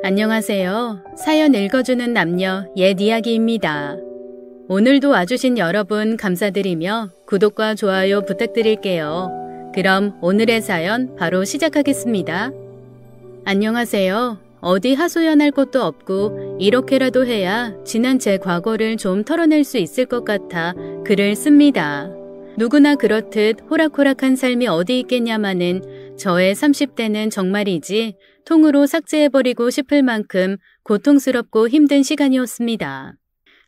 안녕하세요. 사연 읽어주는 남녀 옛 이야기입니다. 오늘도 와주신 여러분 감사드리며 구독과 좋아요 부탁드릴게요. 그럼 오늘의 사연 바로 시작하겠습니다. 안녕하세요. 어디 하소연할 곳도 없고 이렇게라도 해야 지난 제 과거를 좀 털어낼 수 있을 것 같아 글을 씁니다. 누구나 그렇듯 호락호락한 삶이 어디 있겠냐마는 저의 30대는 정말이지 통으로 삭제해버리고 싶을 만큼 고통스럽고 힘든 시간이었습니다.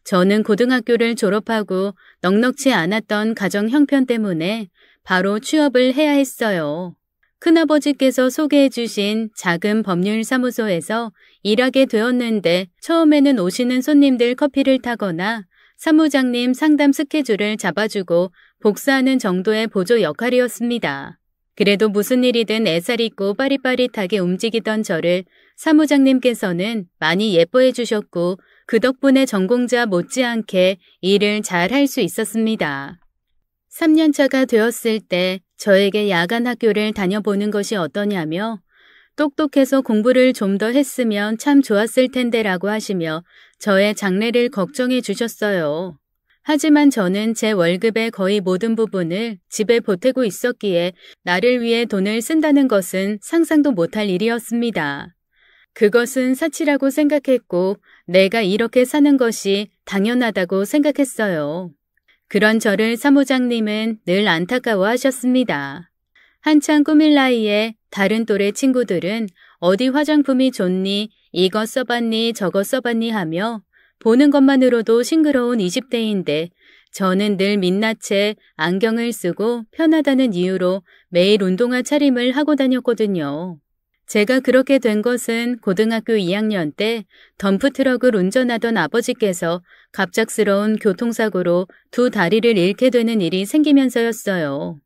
저는 고등학교를 졸업하고 넉넉지 않았던 가정 형편 때문에 바로 취업을 해야 했어요. 큰아버지께서 소개해 주신 작은 법률사무소에서 일하게 되었는데 처음에는 오시는 손님들 커피를 타거나 사무장님 상담 스케줄을 잡아주고 복사하는 정도의 보조 역할이었습니다. 그래도 무슨 일이든 애살 있고 빠릿빠릿하게 움직이던 저를 사무장님께서는 많이 예뻐해 주셨고 그 덕분에 전공자 못지않게 일을 잘 할 수 있었습니다. 3년차가 되었을 때 저에게 야간 학교를 다녀보는 것이 어떠냐며 똑똑해서 공부를 좀 더 했으면 참 좋았을 텐데라고 하시며 저의 장래를 걱정해 주셨어요. 하지만 저는 제 월급의 거의 모든 부분을 집에 보태고 있었기에 나를 위해 돈을 쓴다는 것은 상상도 못할 일이었습니다. 그것은 사치라고 생각했고 내가 이렇게 사는 것이 당연하다고 생각했어요. 그런 저를 사무장님은 늘 안타까워 하셨습니다. 한창 꾸밀 나이에 다른 또래 친구들은 어디 화장품이 좋니, 이거 써봤니, 저거 써봤니 하며 보는 것만으로도 싱그러운 20대인데 저는 늘 민낯에 안경을 쓰고 편하다는 이유로 매일 운동화 차림을 하고 다녔거든요. 제가 그렇게 된 것은 고등학교 2학년 때 덤프트럭을 운전하던 아버지께서 갑작스러운 교통사고로 두 다리를 잃게 되는 일이 생기면서였어요.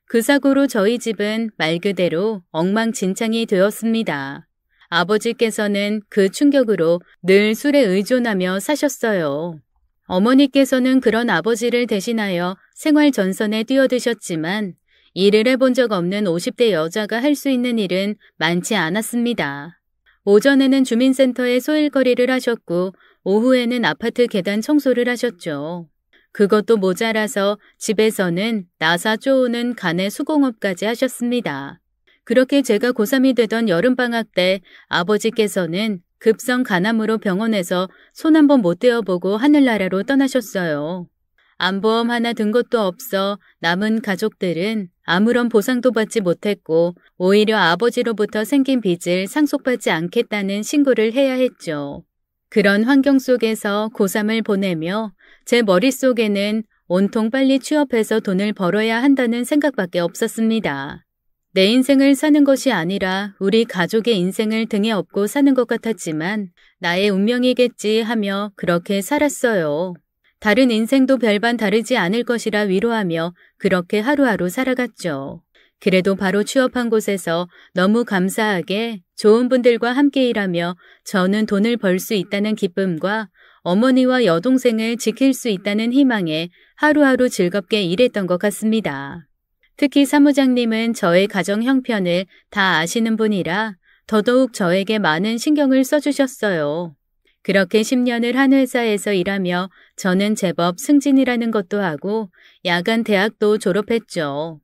그 사고로 저희 집은 말 그대로 엉망진창이 되었습니다. 아버지께서는 그 충격으로 늘 술에 의존하며 사셨어요. 어머니께서는 그런 아버지를 대신하여 생활 전선에 뛰어드셨지만 일을 해본 적 없는 50대 여자가 할 수 있는 일은 많지 않았습니다. 오전에는 주민센터에 소일거리를 하셨고 오후에는 아파트 계단 청소를 하셨죠. 그것도 모자라서 집에서는 나사 쪼우는 간의 수공업까지 하셨습니다. 그렇게 제가 고3이 되던 여름방학 때 아버지께서는 급성 간암으로 병원에서 손 한 번 못 떼어보고 하늘나라로 떠나셨어요. 암보험 하나 든 것도 없어 남은 가족들은 아무런 보상도 받지 못했고 오히려 아버지로부터 생긴 빚을 상속받지 않겠다는 신고를 해야 했죠. 그런 환경 속에서 고3을 보내며 제 머릿속에는 온통 빨리 취업해서 돈을 벌어야 한다는 생각밖에 없었습니다. 내 인생을 사는 것이 아니라 우리 가족의 인생을 등에 업고 사는 것 같았지만 나의 운명이겠지 하며 그렇게 살았어요. 다른 인생도 별반 다르지 않을 것이라 위로하며 그렇게 하루하루 살아갔죠. 그래도 바로 취업한 곳에서 너무 감사하게 좋은 분들과 함께 일하며 저는 돈을 벌 수 있다는 기쁨과 어머니와 여동생을 지킬 수 있다는 희망에 하루하루 즐겁게 일했던 것 같습니다. 특히 사무장님은 저의 가정 형편을 다 아시는 분이라 더더욱 저에게 많은 신경을 써주셨어요. 그렇게 10년을 한 회사에서 일하며 저는 제법 승진이라는 것도 하고 야간 대학도 졸업했죠.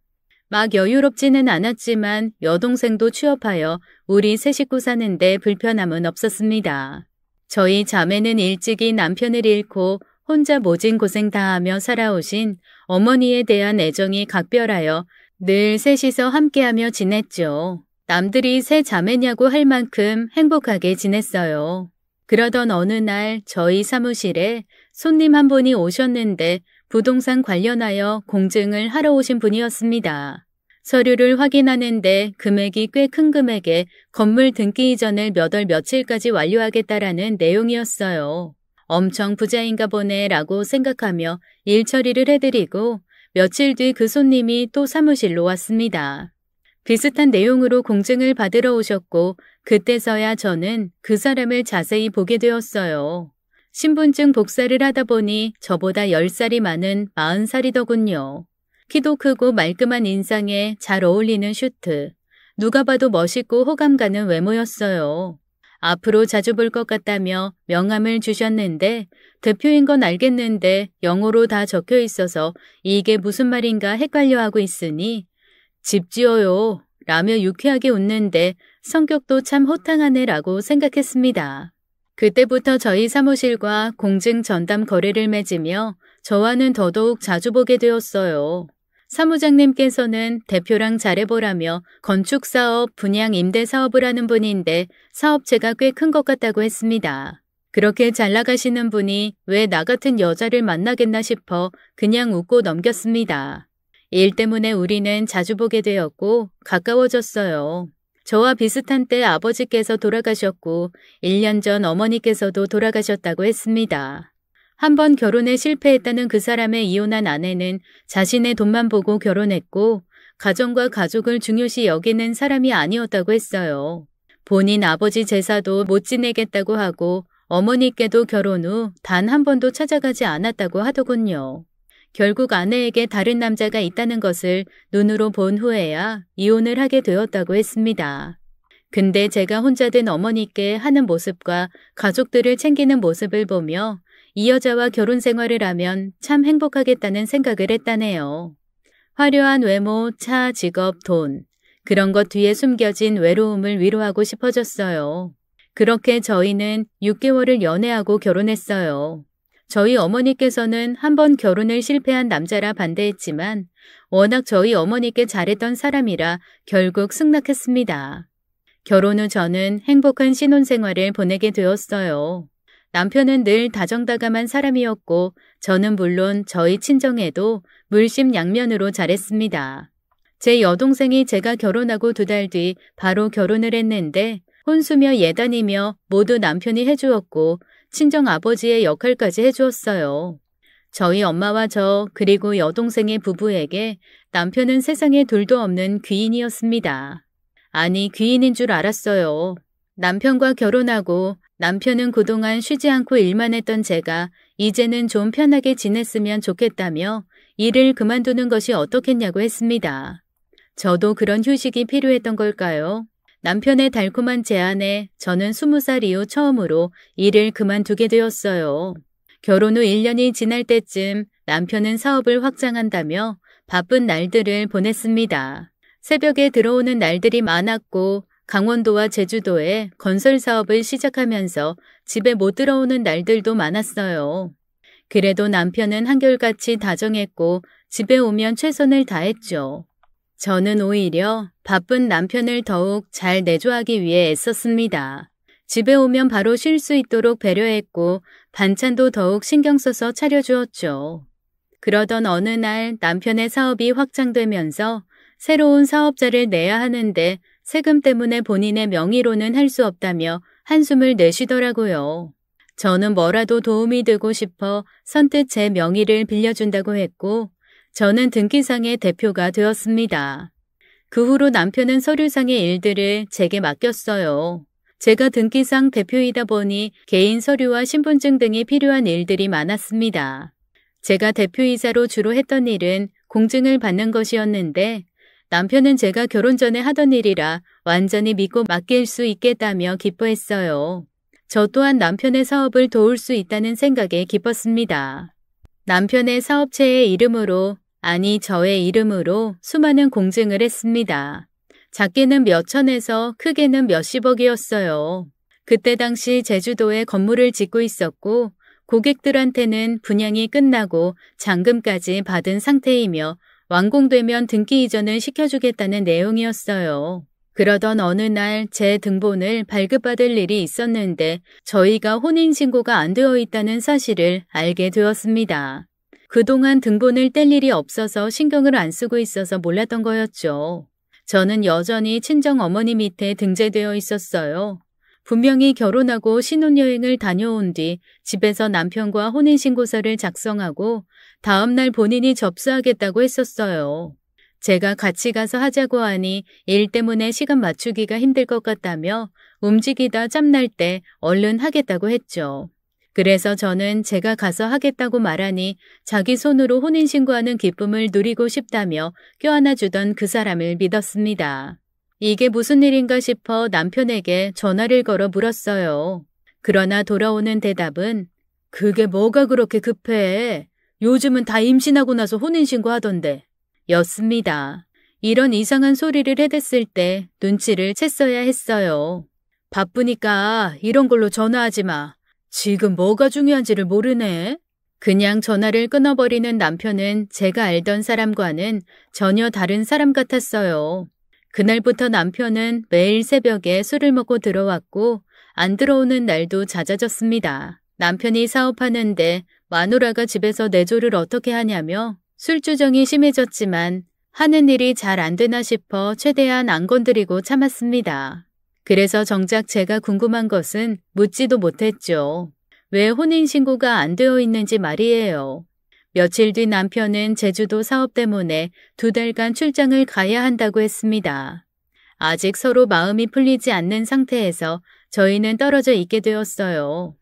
막 여유롭지는 않았지만 여동생도 취업하여 우리 세 식구 사는데 불편함은 없었습니다. 저희 자매는 일찍이 남편을 잃고 혼자 모진 고생 다하며 살아오신 어머니에 대한 애정이 각별하여 늘 셋이서 함께하며 지냈죠. 남들이 세 자매냐고 할 만큼 행복하게 지냈어요. 그러던 어느 날 저희 사무실에 손님 한 분이 오셨는데 부동산 관련하여 공증을 하러 오신 분이었습니다. 서류를 확인하는데 금액이 꽤 큰 금액에 건물 등기 이전을 몇 월 며칠까지 완료하겠다라는 내용이었어요. 엄청 부자인가 보네 라고 생각하며 일 처리를 해드리고 며칠 뒤 그 손님이 또 사무실로 왔습니다. 비슷한 내용으로 공증을 받으러 오셨고 그때서야 저는 그 사람을 자세히 보게 되었어요. 신분증 복사를 하다 보니 저보다 10살이 많은 40살이더군요. 키도 크고 말끔한 인상에 잘 어울리는 슈트. 누가 봐도 멋있고 호감 가는 외모였어요. 앞으로 자주 볼 것 같다며 명함을 주셨는데 대표인 건 알겠는데 영어로 다 적혀 있어서 이게 무슨 말인가 헷갈려하고 있으니 집 지어요 라며 유쾌하게 웃는데 성격도 참 호탕하네라고 생각했습니다. 그때부터 저희 사무실과 공증 전담 거래를 맺으며 저와는 더더욱 자주 보게 되었어요. 사무장님께서는 대표랑 잘해보라며 건축사업, 분양 임대 사업을 하는 분인데 사업체가 꽤 큰 것 같다고 했습니다. 그렇게 잘 나가시는 분이 왜 나 같은 여자를 만나겠나 싶어 그냥 웃고 넘겼습니다. 일 때문에 우리는 자주 보게 되었고 가까워졌어요. 저와 비슷한 때 아버지께서 돌아가셨고 1년 전 어머니께서도 돌아가셨다고 했습니다. 한번 결혼에 실패했다는 그 사람의 이혼한 아내는 자신의 돈만 보고 결혼했고 가정과 가족을 중요시 여기는 사람이 아니었다고 했어요. 본인 아버지 제사도 못 지내겠다고 하고 어머니께도 결혼 후 단 한 번도 찾아가지 않았다고 하더군요. 결국 아내에게 다른 남자가 있다는 것을 눈으로 본 후에야 이혼을 하게 되었다고 했습니다. 근데 제가 혼자 된 어머니께 하는 모습과 가족들을 챙기는 모습을 보며 이 여자와 결혼 생활을 하면 참 행복하겠다는 생각을 했다네요. 화려한 외모, 차, 직업, 돈. 그런 것 뒤에 숨겨진 외로움을 위로하고 싶어졌어요. 그렇게 저희는 6개월을 연애하고 결혼했어요. 저희 어머니께서는 한번 결혼을 실패한 남자라 반대했지만 워낙 저희 어머니께 잘했던 사람이라 결국 승낙했습니다. 결혼 후 저는 행복한 신혼생활을 보내게 되었어요. 남편은 늘 다정다감한 사람이었고 저는 물론 저희 친정에도 물심양면으로 잘했습니다. 제 여동생이 제가 결혼하고 2달 뒤 바로 결혼을 했는데 혼수며 예단이며 모두 남편이 해주었고 친정아버지의 역할까지 해주었어요. 저희 엄마와 저 그리고 여동생의 부부에게 남편은 세상에 둘도 없는 귀인이었습니다. 아니 귀인인 줄 알았어요. 남편과 결혼하고 남편은 그동안 쉬지 않고 일만 했던 제가 이제는 좀 편하게 지냈으면 좋겠다며 일을 그만두는 것이 어떻겠냐고 했습니다. 저도 그런 휴식이 필요했던 걸까요? 남편의 달콤한 제안에 저는 20살 이후 처음으로 일을 그만두게 되었어요. 결혼 후 1년이 지날 때쯤 남편은 사업을 확장한다며 바쁜 날들을 보냈습니다. 새벽에 들어오는 날들이 많았고 강원도와 제주도에 건설 사업을 시작하면서 집에 못 들어오는 날들도 많았어요. 그래도 남편은 한결같이 다정했고 집에 오면 최선을 다했죠. 저는 오히려 바쁜 남편을 더욱 잘 내조하기 위해 애썼습니다. 집에 오면 바로 쉴 수 있도록 배려했고 반찬도 더욱 신경 써서 차려주었죠. 그러던 어느 날 남편의 사업이 확장되면서 새로운 사업자를 내야 하는데 세금 때문에 본인의 명의로는 할 수 없다며 한숨을 내쉬더라고요. 저는 뭐라도 도움이 되고 싶어 선뜻 제 명의를 빌려준다고 했고 저는 등기상의 대표가 되었습니다. 그 후로 남편은 서류상의 일들을 제게 맡겼어요. 제가 등기상 대표이다 보니 개인 서류와 신분증 등이 필요한 일들이 많았습니다. 제가 대표이사로 주로 했던 일은 공증을 받는 것이었는데 남편은 제가 결혼 전에 하던 일이라 완전히 믿고 맡길 수 있겠다며 기뻐했어요. 저 또한 남편의 사업을 도울 수 있다는 생각에 기뻤습니다. 남편의 사업체의 이름으로 아니 저의 이름으로 수많은 공증을 했습니다. 작게는 몇 천에서 크게는 몇십억이었어요. 그때 당시 제주도에 건물을 짓고 있었고 고객들한테는 분양이 끝나고 잔금까지 받은 상태이며 완공되면 등기 이전을 시켜주겠다는 내용이었어요. 그러던 어느 날 제 등본을 발급받을 일이 있었는데 저희가 혼인신고가 안 되어 있다는 사실을 알게 되었습니다. 그동안 등본을 뗄 일이 없어서 신경을 안 쓰고 있어서 몰랐던 거였죠. 저는 여전히 친정 어머니 밑에 등재되어 있었어요. 분명히 결혼하고 신혼여행을 다녀온 뒤 집에서 남편과 혼인신고서를 작성하고 다음날 본인이 접수하겠다고 했었어요. 제가 같이 가서 하자고 하니 일 때문에 시간 맞추기가 힘들 것 같다며 움직이다 짬날 때 얼른 하겠다고 했죠. 그래서 저는 제가 가서 하겠다고 말하니 자기 손으로 혼인신고하는 기쁨을 누리고 싶다며 껴안아주던 그 사람을 믿었습니다. 이게 무슨 일인가 싶어 남편에게 전화를 걸어 물었어요. 그러나 돌아오는 대답은 그게 뭐가 그렇게 급해? 요즘은 다 임신하고 나서 혼인신고 하던데. 였습니다. 이런 이상한 소리를 해댔을 때 눈치를 챘어야 했어요. 바쁘니까 이런 걸로 전화하지 마. 지금 뭐가 중요한지를 모르네. 그냥 전화를 끊어버리는 남편은 제가 알던 사람과는 전혀 다른 사람 같았어요. 그날부터 남편은 매일 새벽에 술을 먹고 들어왔고 안 들어오는 날도 잦아졌습니다. 남편이 사업하는데 마누라가 집에서 내조를 어떻게 하냐며 술주정이 심해졌지만 하는 일이 잘 안 되나 싶어 최대한 안 건드리고 참았습니다. 그래서 정작 제가 궁금한 것은 묻지도 못했죠. 왜 혼인신고가 안 되어 있는지 말이에요. 며칠 뒤 남편은 제주도 사업 때문에 2달간 출장을 가야 한다고 했습니다. 아직 서로 마음이 풀리지 않는 상태에서 저희는 떨어져 있게 되었어요.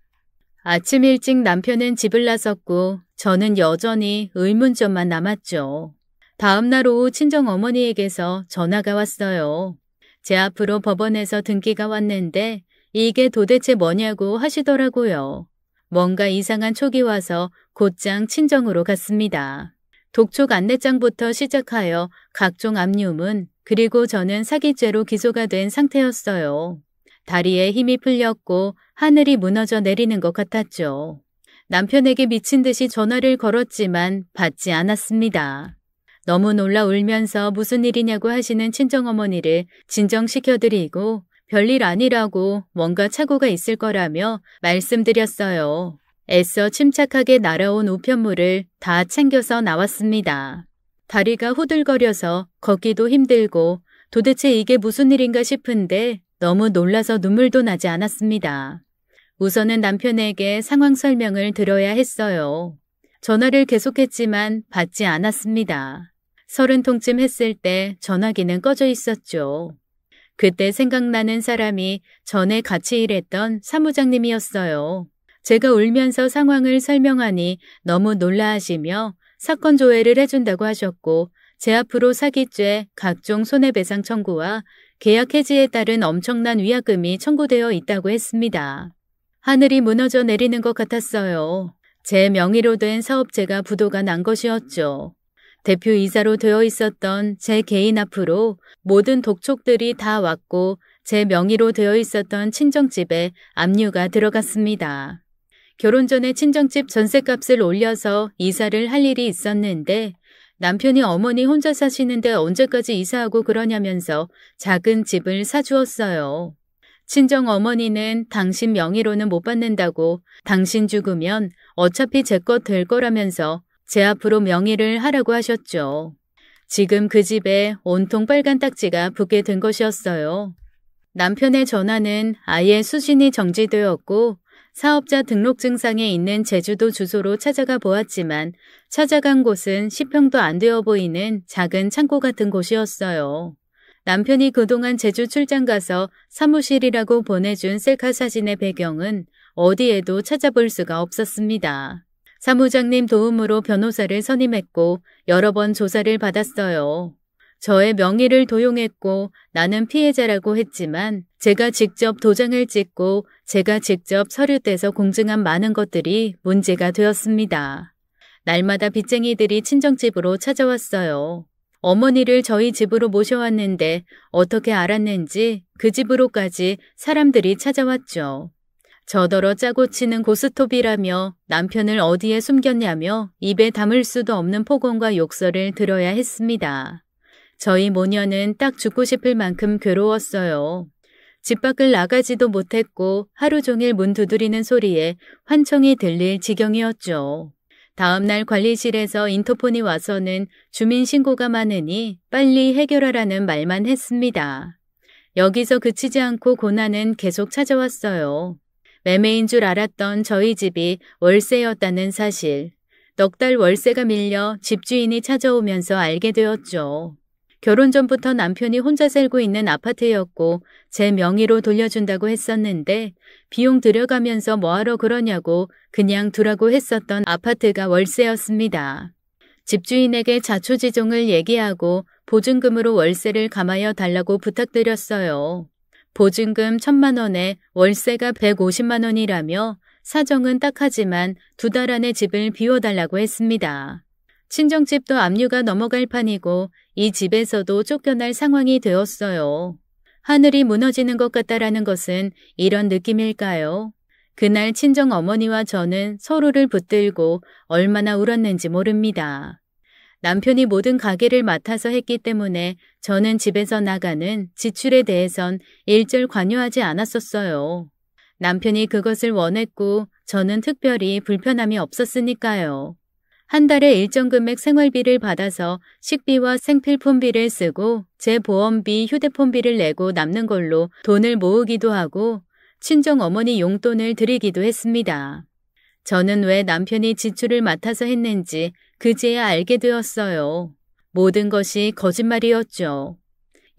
아침 일찍 남편은 집을 나섰고 저는 여전히 의문점만 남았죠. 다음 날 오후 친정어머니에게서 전화가 왔어요. 제 앞으로 법원에서 등기가 왔는데 이게 도대체 뭐냐고 하시더라고요. 뭔가 이상한 촉이 와서 곧장 친정으로 갔습니다. 독촉 안내장부터 시작하여 각종 압류문, 그리고 저는 사기죄로 기소가 된 상태였어요. 다리에 힘이 풀렸고 하늘이 무너져 내리는 것 같았죠. 남편에게 미친 듯이 전화를 걸었지만 받지 않았습니다. 너무 놀라 울면서 무슨 일이냐고 하시는 친정어머니를 진정시켜드리고 별일 아니라고 뭔가 착오가 있을 거라며 말씀드렸어요. 애써 침착하게 날아온 우편물을 다 챙겨서 나왔습니다. 다리가 후들거려서 걷기도 힘들고 도대체 이게 무슨 일인가 싶은데 너무 놀라서 눈물도 나지 않았습니다. 우선은 남편에게 상황 설명을 들어야 했어요. 전화를 계속했지만 받지 않았습니다. 30통쯤 했을 때 전화기는 꺼져 있었죠. 그때 생각나는 사람이 전에 같이 일했던 사무장님이었어요. 제가 울면서 상황을 설명하니 너무 놀라하시며 사건 조회를 해준다고 하셨고 제 앞으로 사기죄, 각종 손해배상 청구와 계약 해지에 따른 엄청난 위약금이 청구되어 있다고 했습니다. 하늘이 무너져 내리는 것 같았어요. 제 명의로 된 사업체가 부도가 난 것이었죠. 대표이사로 되어 있었던 제 개인 앞으로 모든 독촉들이 다 왔고 제 명의로 되어 있었던 친정집에 압류가 들어갔습니다. 결혼 전에 친정집 전셋값을 올려서 이사를 할 일이 있었는데 남편이 어머니 혼자 사시는데 언제까지 이사하고 그러냐면서 작은 집을 사주었어요. 친정 어머니는 당신 명의로는 못 받는다고 당신 죽으면 어차피 제 것 될 거라면서 제 앞으로 명의를 하라고 하셨죠. 지금 그 집에 온통 빨간 딱지가 붙게 된 것이었어요. 남편의 전화는 아예 수신이 정지되었고 사업자 등록증상에 있는 제주도 주소로 찾아가 보았지만 찾아간 곳은 10평도 안 되어 보이는 작은 창고 같은 곳이었어요. 남편이 그동안 제주 출장 가서 사무실이라고 보내준 셀카 사진의 배경은 어디에도 찾아볼 수가 없었습니다. 사무장님 도움으로 변호사를 선임했고 여러 번 조사를 받았어요. 저의 명의를 도용했고 나는 피해자라고 했지만 제가 직접 도장을 찍고 제가 직접 서류 떼서 공증한 많은 것들이 문제가 되었습니다. 날마다 빚쟁이들이 친정집으로 찾아왔어요. 어머니를 저희 집으로 모셔왔는데 어떻게 알았는지 그 집으로까지 사람들이 찾아왔죠. 저더러 짜고 치는 고스톱이라며 남편을 어디에 숨겼냐며 입에 담을 수도 없는 폭언과 욕설을 들어야 했습니다. 저희 모녀는 딱 죽고 싶을 만큼 괴로웠어요. 집 밖을 나가지도 못했고 하루 종일 문 두드리는 소리에 환청이 들릴 지경이었죠. 다음날 관리실에서 인터폰이 와서는 주민신고가 많으니 빨리 해결하라는 말만 했습니다. 여기서 그치지 않고 고난은 계속 찾아왔어요. 매매인 줄 알았던 저희 집이 월세였다는 사실. 넉 달 월세가 밀려 집주인이 찾아오면서 알게 되었죠. 결혼 전부터 남편이 혼자 살고 있는 아파트였고 제 명의로 돌려준다고 했었는데 비용 들여가면서 뭐하러 그러냐고 그냥 두라고 했었던 아파트가 월세였습니다. 집주인에게 자초지종을 얘기하고 보증금으로 월세를 감하여 달라고 부탁드렸어요. 보증금 1,000만 원에 월세가 150만 원이라며 사정은 딱하지만 2달 안에 집을 비워달라고 했습니다. 친정집도 압류가 넘어갈 판이고 이 집에서도 쫓겨날 상황이 되었어요. 하늘이 무너지는 것 같다라는 것은 이런 느낌일까요? 그날 친정 어머니와 저는 서로를 붙들고 얼마나 울었는지 모릅니다. 남편이 모든 가게를 맡아서 했기 때문에 저는 집에서 나가는 지출에 대해선 일절 관여하지 않았었어요. 남편이 그것을 원했고 저는 특별히 불편함이 없었으니까요. 한 달에 일정 금액 생활비를 받아서 식비와 생필품비를 쓰고 제 보험비, 휴대폰비를 내고 남는 걸로 돈을 모으기도 하고 친정 어머니 용돈을 드리기도 했습니다. 저는 왜 남편이 지출을 맡아서 했는지 그제야 알게 되었어요. 모든 것이 거짓말이었죠.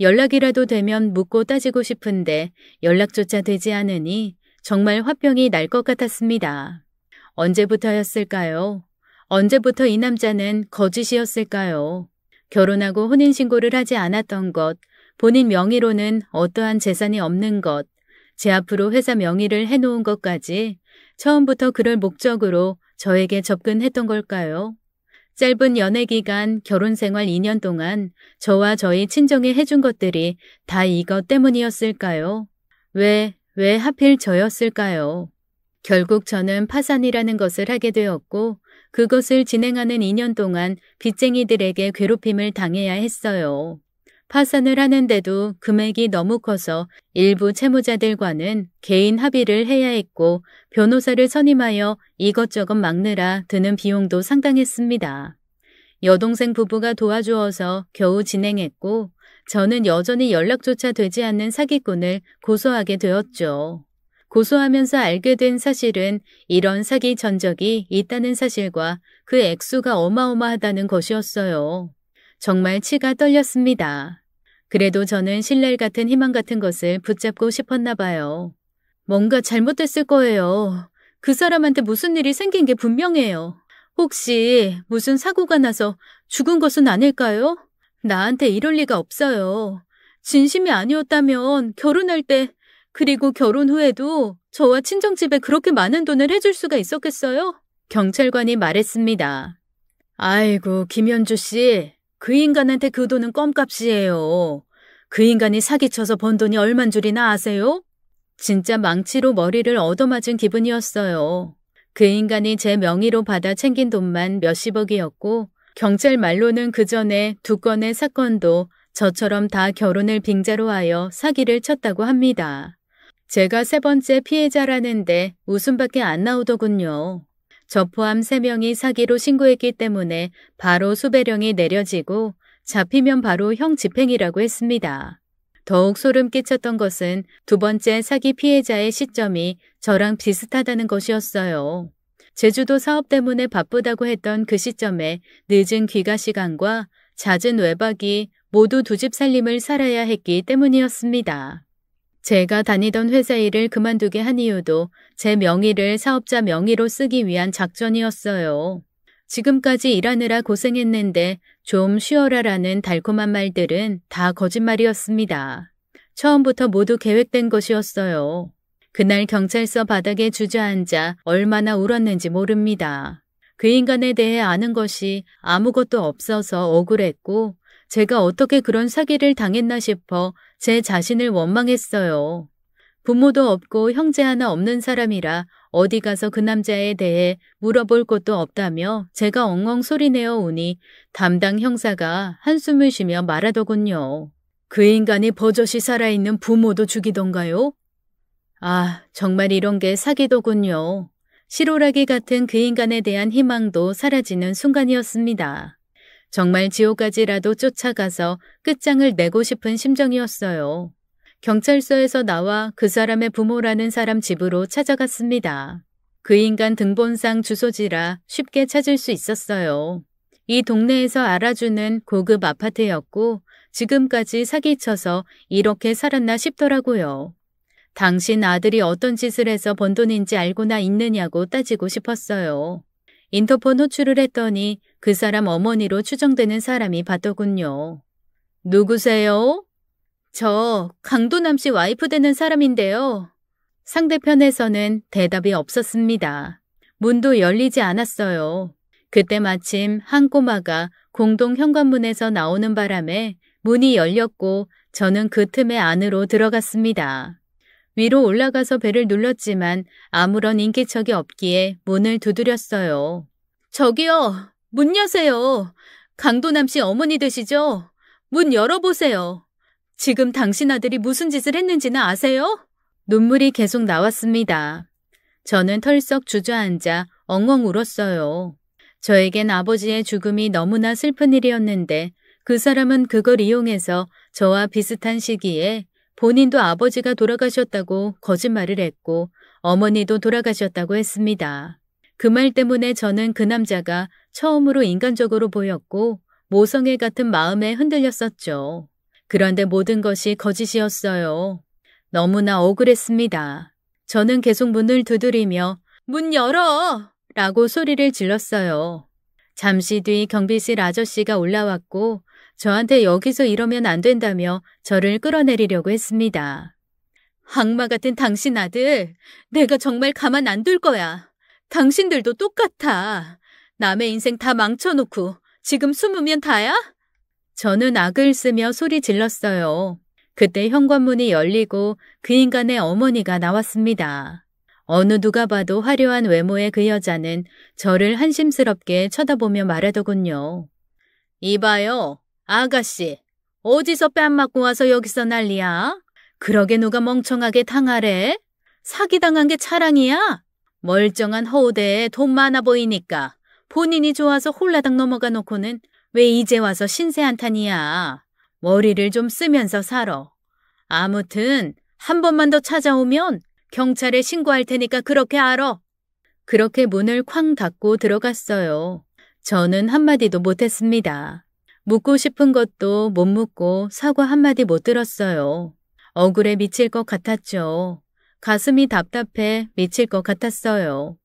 연락이라도 되면 묻고 따지고 싶은데 연락조차 되지 않으니 정말 화병이 날 것 같았습니다. 언제부터였을까요? 언제부터 이 남자는 거짓이었을까요? 결혼하고 혼인신고를 하지 않았던 것, 본인 명의로는 어떠한 재산이 없는 것, 제 앞으로 회사 명의를 해놓은 것까지 처음부터 그럴 목적으로 저에게 접근했던 걸까요? 짧은 연애 기간, 결혼 생활 2년 동안 저와 저희 친정에 해준 것들이 다 이것 때문이었을까요? 왜 하필 저였을까요? 결국 저는 파산이라는 것을 하게 되었고 그것을 진행하는 2년 동안 빚쟁이들에게 괴롭힘을 당해야 했어요. 파산을 하는데도 금액이 너무 커서 일부 채무자들과는 개인 합의를 해야 했고 변호사를 선임하여 이것저것 막느라 드는 비용도 상당했습니다. 여동생 부부가 도와주어서 겨우 진행했고 저는 여전히 연락조차 되지 않는 사기꾼을 고소하게 되었죠. 고소하면서 알게 된 사실은 이런 사기 전적이 있다는 사실과 그 액수가 어마어마하다는 것이었어요. 정말 치가 떨렸습니다. 그래도 저는 신랄 같은 희망 같은 것을 붙잡고 싶었나 봐요. 뭔가 잘못됐을 거예요. 그 사람한테 무슨 일이 생긴 게 분명해요. 혹시 무슨 사고가 나서 죽은 것은 아닐까요? 나한테 이럴 리가 없어요. 진심이 아니었다면 결혼할 때 그리고 결혼 후에도 저와 친정집에 그렇게 많은 돈을 해줄 수가 있었겠어요? 경찰관이 말했습니다. 아이고, 김현주 씨. 그 인간한테 그 돈은 껌값이에요. 그 인간이 사기쳐서 번 돈이 얼만 줄이나 아세요? 진짜 망치로 머리를 얻어맞은 기분이었어요. 그 인간이 제 명의로 받아 챙긴 돈만 몇십억이었고 경찰 말로는 그 전에 2건의 사건도 저처럼 다 결혼을 빙자로 하여 사기를 쳤다고 합니다. 제가 3번째 피해자라는데 웃음밖에 안 나오더군요. 저 포함 3명이 사기로 신고했기 때문에 바로 수배령이 내려지고 잡히면 바로 형 집행이라고 했습니다. 더욱 소름 끼쳤던 것은 2번째 사기 피해자의 시점이 저랑 비슷하다는 것이었어요. 제주도 사업 때문에 바쁘다고 했던 그 시점에 늦은 귀가 시간과 잦은 외박이 모두 2집 살림을 살아야 했기 때문이었습니다. 제가 다니던 회사 일을 그만두게 한 이유도 제 명의를 사업자 명의로 쓰기 위한 작전이었어요. 지금까지 일하느라 고생했는데 좀 쉬어라라는 달콤한 말들은 다 거짓말이었습니다. 처음부터 모두 계획된 것이었어요. 그날 경찰서 바닥에 주저앉아 얼마나 울었는지 모릅니다. 그 인간에 대해 아는 것이 아무것도 없어서 억울했고 제가 어떻게 그런 사기를 당했나 싶어 제 자신을 원망했어요. 부모도 없고 형제 하나 없는 사람이라 어디 가서 그 남자에 대해 물어볼 것도 없다며 제가 엉엉 소리내어 오니 담당 형사가 한숨을 쉬며 말하더군요. 그 인간이 버젓이 살아있는 부모도 죽이던가요? 아, 정말 이런 게 사기더군요. 실오라기 같은 그 인간에 대한 희망도 사라지는 순간이었습니다. 정말 지옥까지라도 쫓아가서 끝장을 내고 싶은 심정이었어요. 경찰서에서 나와 그 사람의 부모라는 사람 집으로 찾아갔습니다. 그 인간 등본상 주소지라 쉽게 찾을 수 있었어요. 이 동네에서 알아주는 고급 아파트였고 지금까지 사기쳐서 이렇게 살았나 싶더라고요. 당신 아들이 어떤 짓을 해서 번 돈인지 알고나 있느냐고 따지고 싶었어요. 인터폰 호출을 했더니 그 사람 어머니로 추정되는 사람이 받더군요. 누구세요? 저 강도남 씨 와이프 되는 사람인데요. 상대편에서는 대답이 없었습니다. 문도 열리지 않았어요. 그때 마침 한 꼬마가 공동 현관문에서 나오는 바람에 문이 열렸고 저는 그 틈에 안으로 들어갔습니다. 위로 올라가서 벨을 눌렀지만 아무런 인기척이 없기에 문을 두드렸어요. 저기요, 문 여세요. 강도남 씨 어머니 되시죠? 문 열어보세요. 지금 당신 아들이 무슨 짓을 했는지는 아세요? 눈물이 계속 나왔습니다. 저는 털썩 주저앉아 엉엉 울었어요. 저에겐 아버지의 죽음이 너무나 슬픈 일이었는데 그 사람은 그걸 이용해서 저와 비슷한 시기에 본인도 아버지가 돌아가셨다고 거짓말을 했고 어머니도 돌아가셨다고 했습니다. 그 말 때문에 저는 그 남자가 처음으로 인간적으로 보였고 모성애 같은 마음에 흔들렸었죠. 그런데 모든 것이 거짓이었어요. 너무나 억울했습니다. 저는 계속 문을 두드리며 문 열어! 라고 소리를 질렀어요. 잠시 뒤 경비실 아저씨가 올라왔고 저한테 여기서 이러면 안 된다며 저를 끌어내리려고 했습니다. 악마 같은 당신 아들, 내가 정말 가만 안 둘 거야. 당신들도 똑같아. 남의 인생 다 망쳐놓고 지금 숨으면 다야? 저는 악을 쓰며 소리 질렀어요. 그때 현관문이 열리고 그 인간의 어머니가 나왔습니다. 어느 누가 봐도 화려한 외모의 그 여자는 저를 한심스럽게 쳐다보며 말하더군요. 이봐요, 아가씨. 어디서 뺨 맞고 와서 여기서 난리야? 그러게 누가 멍청하게 당하래? 사기당한 게 차랑이야? 멀쩡한 허우대에 돈 많아 보이니까 본인이 좋아서 홀라당 넘어가 놓고는 왜 이제 와서 신세 한탄이야? 머리를 좀 쓰면서 살아. 아무튼 한 번만 더 찾아오면 경찰에 신고할 테니까 그렇게 알아. 그렇게 문을 쾅 닫고 들어갔어요. 저는 한마디도 못했습니다. 묻고 싶은 것도 못 묻고 사과 한마디 못 들었어요. 억울해 미칠 것 같았죠. 가슴이 답답해 미칠 것 같았어요.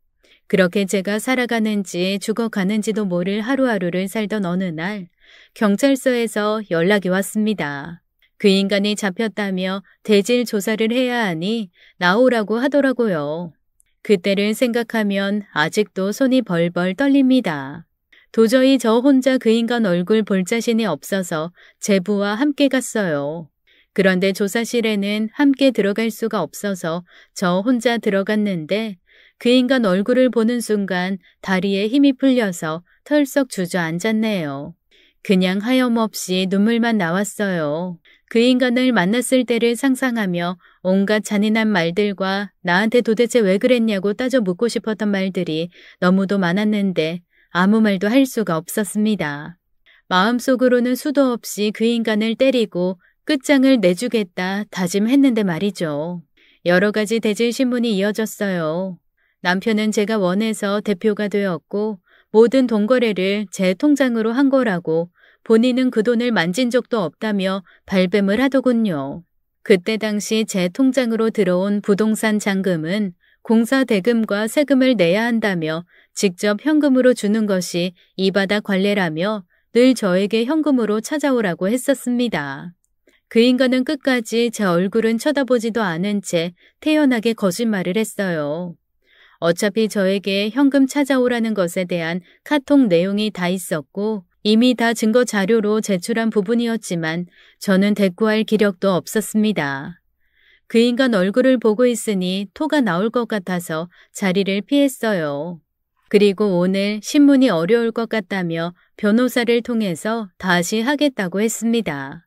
그렇게 제가 살아가는지 죽어가는지도 모를 하루하루를 살던 어느 날 경찰서에서 연락이 왔습니다. 그 인간이 잡혔다며 대질 조사를 해야 하니 나오라고 하더라고요. 그때를 생각하면 아직도 손이 벌벌 떨립니다. 도저히 저 혼자 그 인간 얼굴 볼 자신이 없어서 제부와 함께 갔어요. 그런데 조사실에는 함께 들어갈 수가 없어서 저 혼자 들어갔는데 그 인간 얼굴을 보는 순간 다리에 힘이 풀려서 털썩 주저앉았네요. 그냥 하염없이 눈물만 나왔어요. 그 인간을 만났을 때를 상상하며 온갖 잔인한 말들과 나한테 도대체 왜 그랬냐고 따져 묻고 싶었던 말들이 너무도 많았는데 아무 말도 할 수가 없었습니다. 마음속으로는 수도 없이 그 인간을 때리고 끝장을 내주겠다 다짐했는데 말이죠. 여러 가지 대질 신문이 이어졌어요. 남편은 제가 원해서 대표가 되었고 모든 돈 거래를 제 통장으로 한 거라고 본인은 그 돈을 만진 적도 없다며 발뺌을 하더군요. 그때 당시 제 통장으로 들어온 부동산 잔금은 공사 대금과 세금을 내야 한다며 직접 현금으로 주는 것이 이 바닥 관례라며 늘 저에게 현금으로 찾아오라고 했었습니다. 그 인간은 끝까지 제 얼굴은 쳐다보지도 않은 채 태연하게 거짓말을 했어요. 어차피 저에게 현금 찾아오라는 것에 대한 카톡 내용이 다 있었고 이미 다 증거 자료로 제출한 부분이었지만 저는 대꾸할 기력도 없었습니다. 그 인간 얼굴을 보고 있으니 토가 나올 것 같아서 자리를 피했어요. 그리고 오늘 신문이 어려울 것 같다며 변호사를 통해서 다시 하겠다고 했습니다.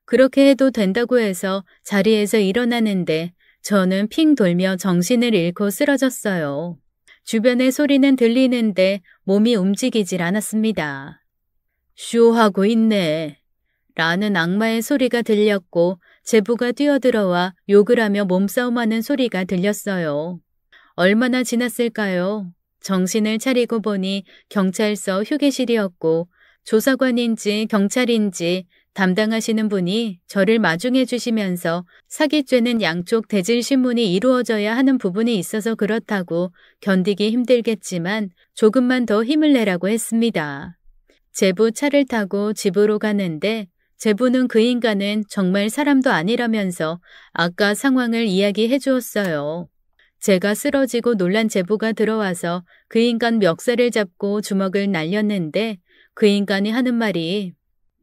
그렇게 해도 된다고 해서 자리에서 일어나는데 저는 핑 돌며 정신을 잃고 쓰러졌어요. 주변의 소리는 들리는데 몸이 움직이질 않았습니다. 쇼하고 있네. 라는 악마의 소리가 들렸고 제부가 뛰어들어와 욕을 하며 몸싸움하는 소리가 들렸어요. 얼마나 지났을까요? 정신을 차리고 보니 경찰서 휴게실이었고 조사관인지 경찰인지 담당하시는 분이 저를 마중해 주시면서 사기죄는 양쪽 대질 신문이 이루어져야 하는 부분이 있어서 그렇다고 견디기 힘들겠지만 조금만 더 힘을 내라고 했습니다. 제부 차를 타고 집으로 가는데 제부는 그 인간은 정말 사람도 아니라면서 아까 상황을 이야기해 주었어요. 제가 쓰러지고 놀란 제부가 들어와서 그 인간 멱살을 잡고 주먹을 날렸는데 그 인간이 하는 말이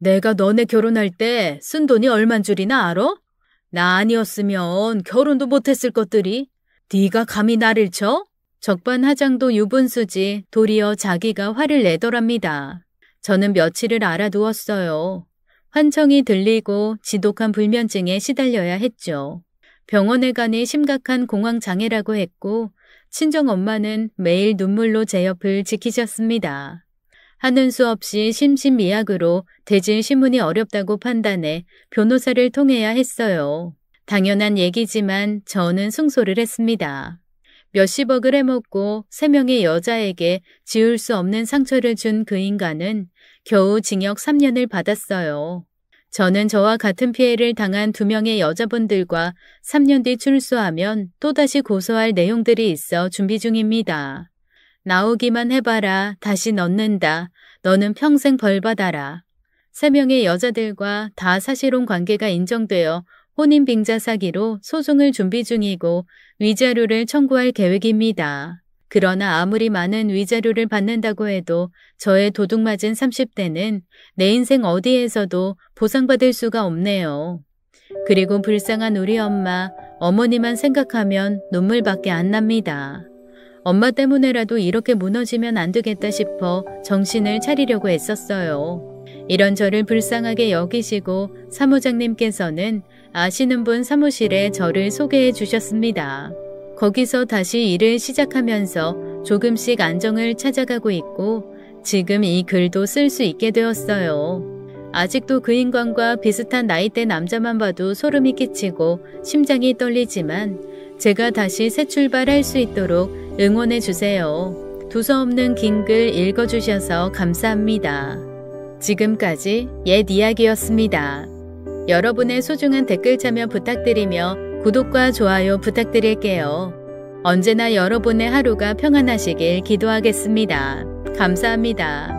내가 너네 결혼할 때 쓴 돈이 얼만 줄이나 알아? 나 아니었으면 결혼도 못했을 것들이. 네가 감히 나를 쳐? 적반하장도 유분수지 도리어 자기가 화를 내더랍니다. 저는 며칠을 알아두었어요. 환청이 들리고 지독한 불면증에 시달려야 했죠. 병원에 가니 심각한 공황장애라고 했고 친정엄마는 매일 눈물로 제 옆을 지키셨습니다. 하는 수 없이 심신미약으로 대질 신문이 어렵다고 판단해 변호사를 통해야 했어요. 당연한 얘기지만 저는 승소를 했습니다. 몇십억을 해먹고 3명의 여자에게 지울 수 없는 상처를 준 그 인간은 겨우 징역 3년을 받았어요. 저는 저와 같은 피해를 당한 2명의 여자분들과 3년 뒤 출소하면 또다시 고소할 내용들이 있어 준비 중입니다. 나오기만 해봐라. 다시 넣는다. 너는 평생 벌받아라. 3명의 여자들과 다 사실혼 관계가 인정되어 혼인빙자 사기로 소송을 준비 중이고 위자료를 청구할 계획입니다. 그러나 아무리 많은 위자료를 받는다고 해도 저의 도둑맞은 30대는 내 인생 어디에서도 보상받을 수가 없네요. 그리고 불쌍한 우리 엄마, 어머니만 생각하면 눈물밖에 안 납니다. 엄마 때문에라도 이렇게 무너지면 안 되겠다 싶어 정신을 차리려고 애썼어요. 이런 저를 불쌍하게 여기시고 사무장님께서는 아시는 분 사무실에 저를 소개해 주셨습니다. 거기서 다시 일을 시작하면서 조금씩 안정을 찾아가고 있고 지금 이 글도 쓸 수 있게 되었어요. 아직도 그 인간과 비슷한 나이대 남자만 봐도 소름이 끼치고 심장이 떨리지만 제가 다시 새 출발할 수 있도록 응원해 주세요. 두서없는 긴 글 읽어주셔서 감사합니다. 지금까지 옛 이야기였습니다. 여러분의 소중한 댓글 참여 부탁드리며 구독과 좋아요 부탁드릴게요. 언제나 여러분의 하루가 평안하시길 기도하겠습니다. 감사합니다.